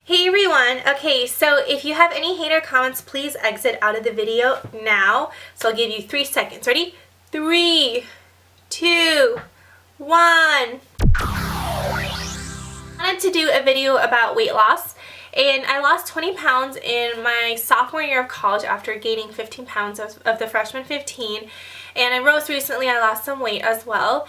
Hey everyone! Okay, so if you have any hater comments, please exit out of the video now. So I'll give you 3 seconds. Ready? 3, 2, 1. I wanted to do a video about weight loss, and I lost 20 pounds in my sophomore year of college after gaining 15 pounds of the freshman 15, and I most recently I lost some weight as well.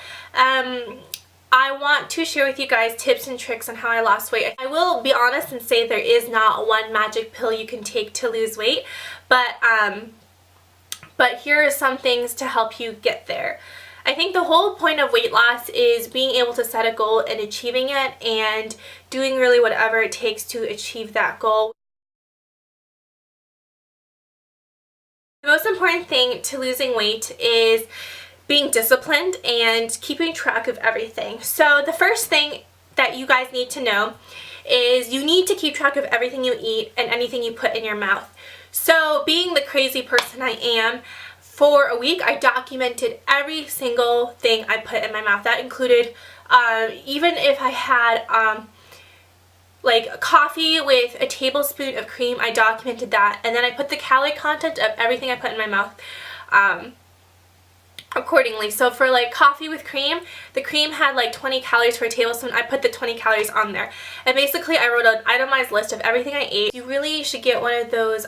I want to share with you guys tips and tricks on how I lost weight. I will be honest and say there is not one magic pill you can take to lose weight, but here are some things to help you get there. I think the whole point of weight loss is being able to set a goal and achieving it and doing really whatever it takes to achieve that goal. The most important thing to losing weight is being disciplined and keeping track of everything. So the first thing that you guys need to know is you need to keep track of everything you eat and anything you put in your mouth. So being the crazy person I am, for a week I documented every single thing I put in my mouth. That included even if I had like coffee with a tablespoon of cream, I documented that, and then I put the calorie content of everything I put in my mouth accordingly. So for like coffee with cream, the cream had like 20 calories for a tablespoon. I put the 20 calories on there, and basically I wrote an itemized list of everything I ate. You really should get one of those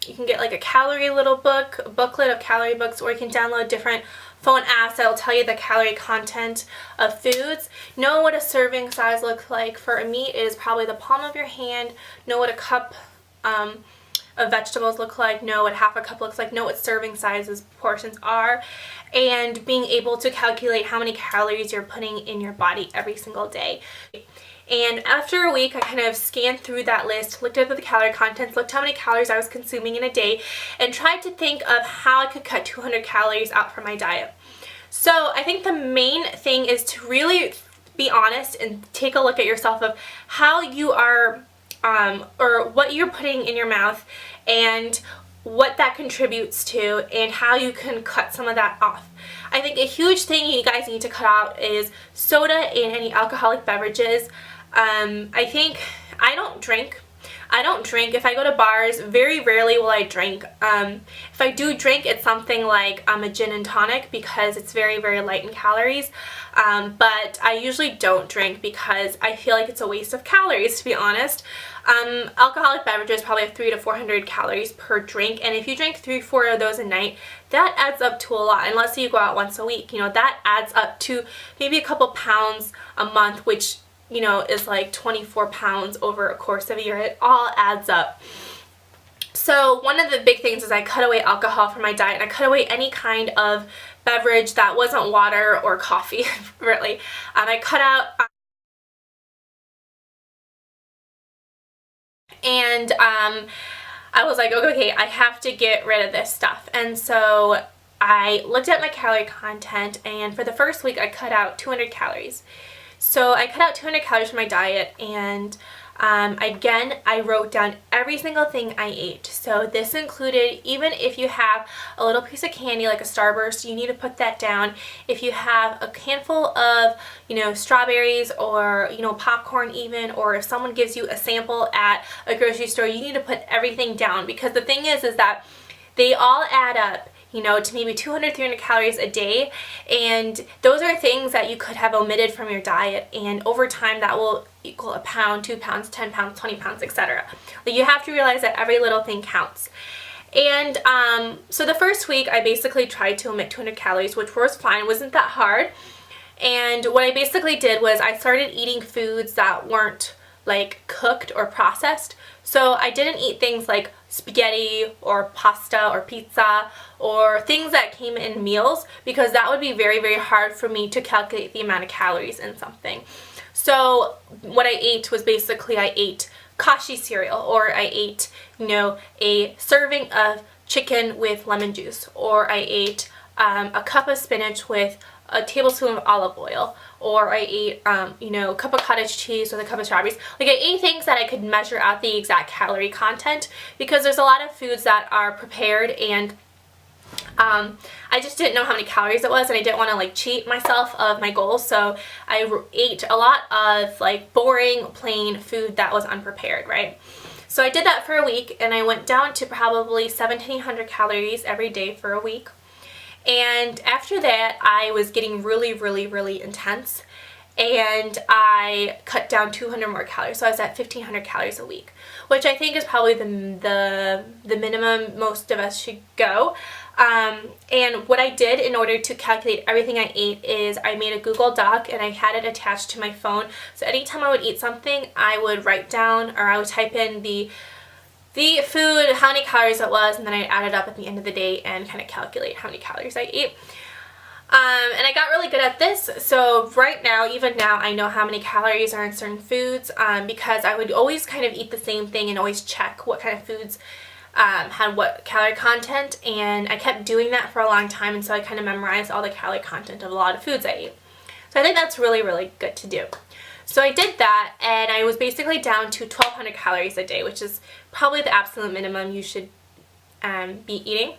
you can get like a calorie little book, a booklet of calorie books, or you can download different phone apps that will tell you the calorie content of foods. Know what a serving size looks like. For a meat, it is probably the palm of your hand. Know what a cup of vegetables look like, know what half a cup looks like, know what serving sizes portions are, and being able to calculate how many calories you're putting in your body every single day. And after a week, I kind of scanned through that list, looked at the calorie contents, looked how many calories I was consuming in a day, and tried to think of how I could cut 200 calories out from my diet. So I think the main thing is to really be honest and take a look at yourself of how you are or what you're putting in your mouth and what that contributes to and how you can cut some of that off. I think a huge thing you guys need to cut out is soda and any alcoholic beverages. I think I don't drink. If I go to bars, very rarely will I drink. If I do drink, it's something like a gin and tonic because it's very, very light in calories. But I usually don't drink because I feel like it's a waste of calories, to be honest. Alcoholic beverages probably have 300 to 400 calories per drink, and if you drink 3-4 of those a night, that adds up to a lot. And let's say you go out once a week, you know, that adds up to maybe a couple pounds a month, which, you know, is like 24 pounds over a course of a year. It all adds up. So one of the big things is I cut away alcohol from my diet, and I cut away any kind of beverage that wasn't water or coffee, really. I cut out and I was like, okay, I have to get rid of this stuff. And so I looked at my calorie content, and for the first week I cut out 200 calories. So I cut out 200 calories from my diet, and again, I wrote down every single thing I ate. So this included, even if you have a little piece of candy like a Starburst, you need to put that down. If you have a handful of, you know, strawberries or, you know, popcorn even, or if someone gives you a sample at a grocery store, you need to put everything down, because the thing is that they all add up, you know, to maybe 200, 300 calories a day, and those are things that you could have omitted from your diet, and over time that will equal a pound, 2 pounds, 10 pounds, 20 pounds, etc. Like, you have to realize that every little thing counts. And so the first week I basically tried to omit 200 calories, which was fine, wasn't that hard. And what I basically did was I started eating foods that weren't like cooked or processed. So I didn't eat things like spaghetti or pasta or pizza or things that came in meals, because that would be very, very hard for me to calculate the amount of calories in something. So what I ate was basically I ate Kashi cereal, or I ate, you know, a serving of chicken with lemon juice, or I ate a cup of spinach with a tablespoon of olive oil, or I ate, you know, a cup of cottage cheese with a cup of strawberries. Like, I ate things that I could measure out the exact calorie content, because there's a lot of foods that are prepared and I just didn't know how many calories it was, and I didn't want to like cheat myself of my goals, so I ate a lot of like boring plain food that was unprepared, right? So I did that for a week, and I went down to probably 1,700 calories every day for a week. And after that, I was getting really intense, and I cut down 200 more calories, so I was at 1,500 calories a week, which I think is probably the minimum most of us should go. And what I did in order to calculate everything I ate is I made a Google Doc, and I had it attached to my phone. So anytime I would eat something, I would write down, or I would type in the food, how many calories it was, and then I'd add it up at the end of the day and kind of calculate how many calories I ate. And I got really good at this, so right now, even now, I know how many calories are in certain foods, because I would always kind of eat the same thing and always check what kind of foods had what calorie content, and I kept doing that for a long time, and so I kind of memorized all the calorie content of a lot of foods I ate. So I think that's really good to do. So I did that, and I was basically down to 1,200 calories a day, which is probably the absolute minimum you should be eating.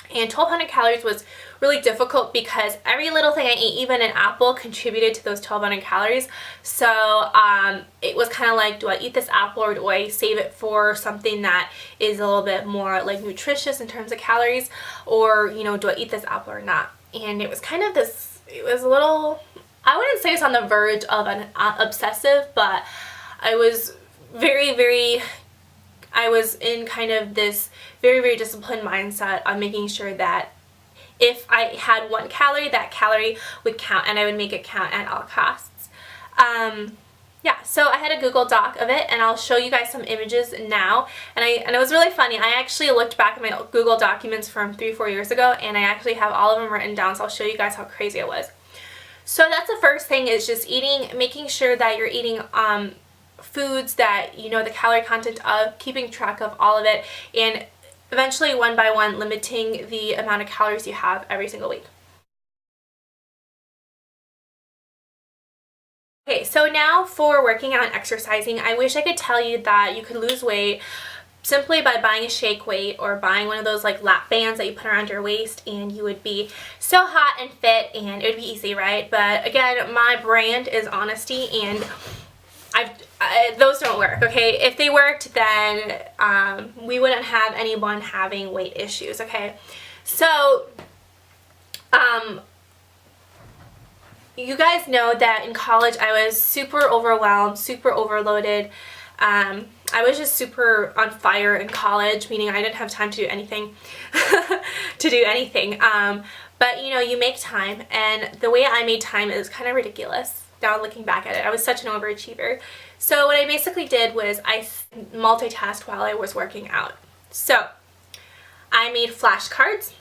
And 1,200 calories was really difficult because every little thing I ate, even an apple, contributed to those 1,200 calories. So it was kind of like, do I eat this apple, or do I save it for something that is a little bit more like nutritious in terms of calories, or, you know, do I eat this apple or not? And it was kind of this, it was a little, I wouldn't say it's on the verge of an obsessive, but I was I was in kind of this very disciplined mindset of making sure that if I had 1 calorie, that calorie would count, and I would make it count at all costs. Yeah, so I had a Google Doc of it, and I'll show you guys some images now. And it was really funny. I actually looked back at my Google documents from 3-4 years ago, and I actually have all of them written down, so I'll show you guys how crazy it was. So that's the first thing, is just making sure that you're eating foods that you know the calorie content of, keeping track of all of it, and eventually one by one limiting the amount of calories you have every single week. Okay, so now for working out and exercising, I wish I could tell you that you could lose weight simply by buying a shake weight, or buying one of those like lap bands that you put around your waist, and you would be so hot and fit and it would be easy, right? But again, my brand is honesty, and those don't work, okay? If they worked, then we wouldn't have anyone having weight issues, okay? So you guys know that in college I was super overwhelmed, super overloaded. I was just super on fire in college, meaning I didn't have time to do anything. But you know, you make time, and the way I made time is kind of ridiculous. Now looking back at it, I was such an overachiever. So what I basically did was I multitasked while I was working out. So I made flashcards,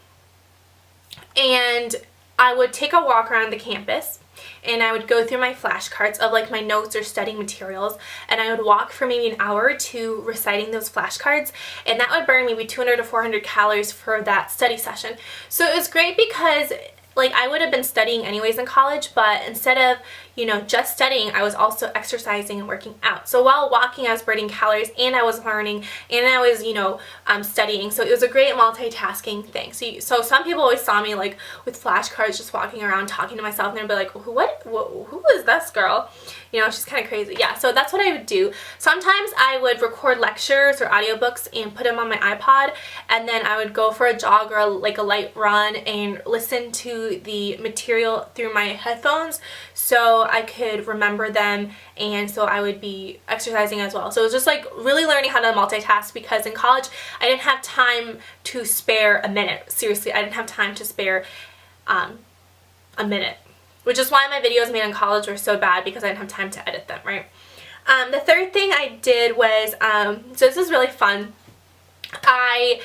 and I would take a walk around the campus, and I would go through my flashcards of like my notes or studying materials, and I would walk for maybe an hour or two reciting those flashcards, and that would burn maybe 200 to 400 calories for that study session. So it was great because like I would have been studying anyways in college, but instead of, you know, just studying, I was also exercising and working out. So while walking, I was burning calories, and I was learning, and I was, you know, studying. So it was a great multitasking thing. So some people always saw me like with flashcards just walking around talking to myself, and they'd be like, who is this girl? You know, she's kind of crazy. Yeah, so that's what I would do. Sometimes I would record lectures or audiobooks and put them on my iPod, and then I would go for a jog or like a light run and listen to the material through my headphones so I could remember them, and so I would be exercising as well. So it was just like really learning how to multitask, because in college I didn't have time to spare a minute. Seriously, I didn't have time to spare a minute, which is why my videos made in college were so bad, because I didn't have time to edit them, right? The third thing I did was, so this is really fun, I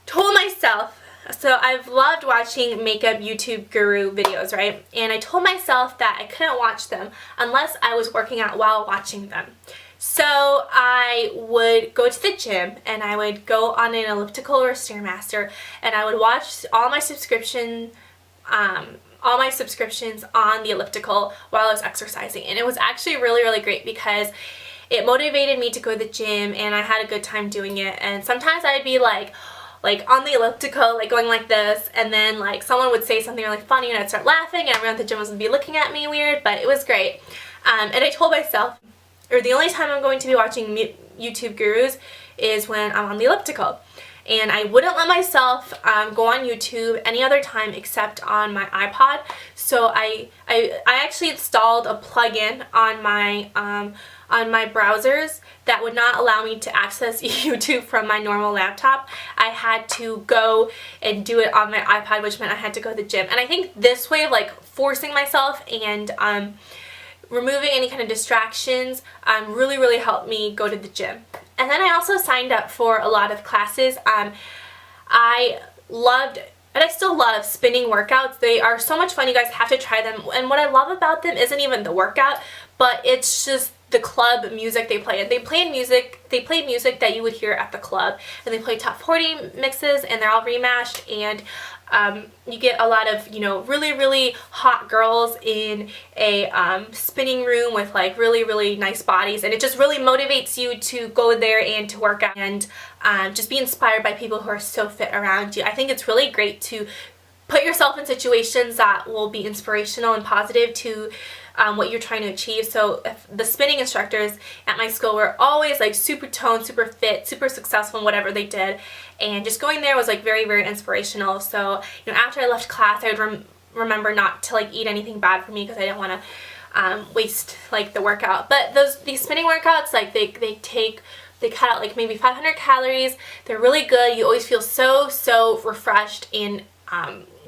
told myself, so I've loved watching makeup YouTube guru videos, right? And I told myself that I couldn't watch them unless I was working out while watching them. So I would go to the gym, and I would go on an elliptical or Stairmaster, and I would watch all my subscriptions on the elliptical while I was exercising. And it was actually really great because it motivated me to go to the gym, and I had a good time doing it. And sometimes I'd be like, like on the elliptical, like going like this, and then like someone would say something really funny and I'd start laughing and everyone at the gym would be looking at me weird, but it was great. And I told myself, or the only time I'm going to be watching YouTube gurus is when I'm on the elliptical. And I wouldn't let myself go on YouTube any other time except on my iPod. So I actually installed a plugin on my browsers that would not allow me to access YouTube from my normal laptop. I had to go and do it on my iPod, which meant I had to go to the gym. And I think this way of like forcing myself and removing any kind of distractions really helped me go to the gym. And then I also signed up for a lot of classes. I loved, and I still love, spinning workouts. They are so much fun. You guys have to try them. And what I love about them isn't even the workout, but it's just the club music they play. And they play music that you would hear at the club. And they play top 40 mixes, and they're all remashed. And you get a lot of, you know, really hot girls in a spinning room with like really nice bodies, and it just really motivates you to go there and to work out and just be inspired by people who are so fit around you. I think it's really great to put yourself in situations that will be inspirational and positive to what you're trying to achieve. So if the spinning instructors at my school were always like super toned, super fit, super successful in whatever they did, and just going there was like very inspirational. So, you know, after I left class, I would remember not to like eat anything bad for me because I didn't want to waste like the workout. But these spinning workouts, like they cut out like maybe 500 calories. They're really good. You always feel so refreshed and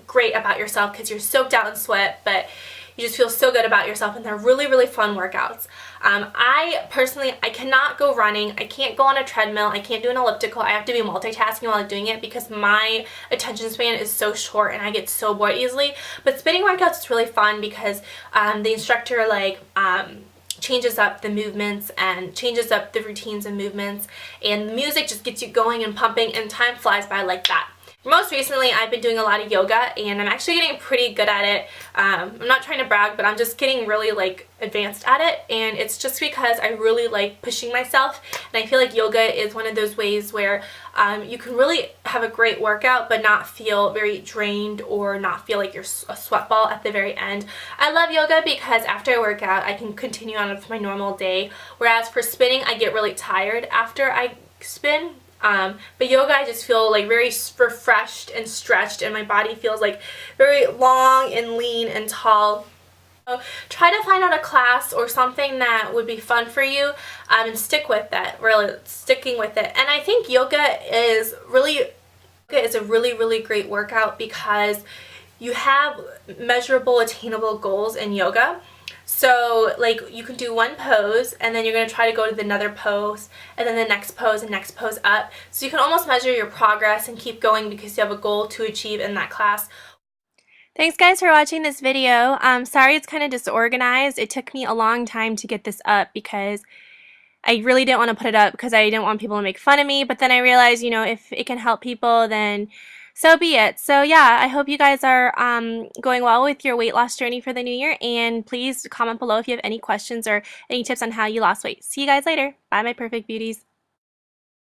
great about yourself because you're soaked out in sweat, but you just feel so good about yourself, and they're really fun workouts. I personally, I cannot go running. I can't go on a treadmill. I can't do an elliptical. I have to be multitasking while I'm doing it because my attention span is so short and I get so bored easily. But spinning workouts is really fun because the instructor like changes up the movements and changes up the routines and movements, and the music just gets you going and pumping, and time flies by like that. Most recently, I've been doing a lot of yoga, and I'm actually getting pretty good at it. I'm not trying to brag, but I'm just getting really like advanced at it, and it's just because I really like pushing myself, and I feel like yoga is one of those ways where you can really have a great workout but not feel very drained or not feel like you're a sweat ball at the very end. I love yoga because after I work out, I can continue on with my normal day, whereas for spinning, I get really tired after I spin. But yoga, I just feel like very refreshed and stretched, and my body feels like very long and lean and tall. So try to find out a class or something that would be fun for you, and stick with that, really sticking with it. And I think yoga is a really great workout because you have measurable, attainable goals in yoga. So like you can do one pose, and then you're going to try to go to another pose, and then the next pose and next pose up. So you can almost measure your progress and keep going because you have a goal to achieve in that class. Thanks guys for watching this video. Sorry it's kind of disorganized. It took me a long time to get this up because I really didn't want to put it up because I didn't want people to make fun of me, but then I realized, you know, if it can help people, then so be it. So yeah, I hope you guys are going well with your weight loss journey for the new year, and please comment below if you have any questions or any tips on how you lost weight. See you guys later. Bye, my perfect beauties.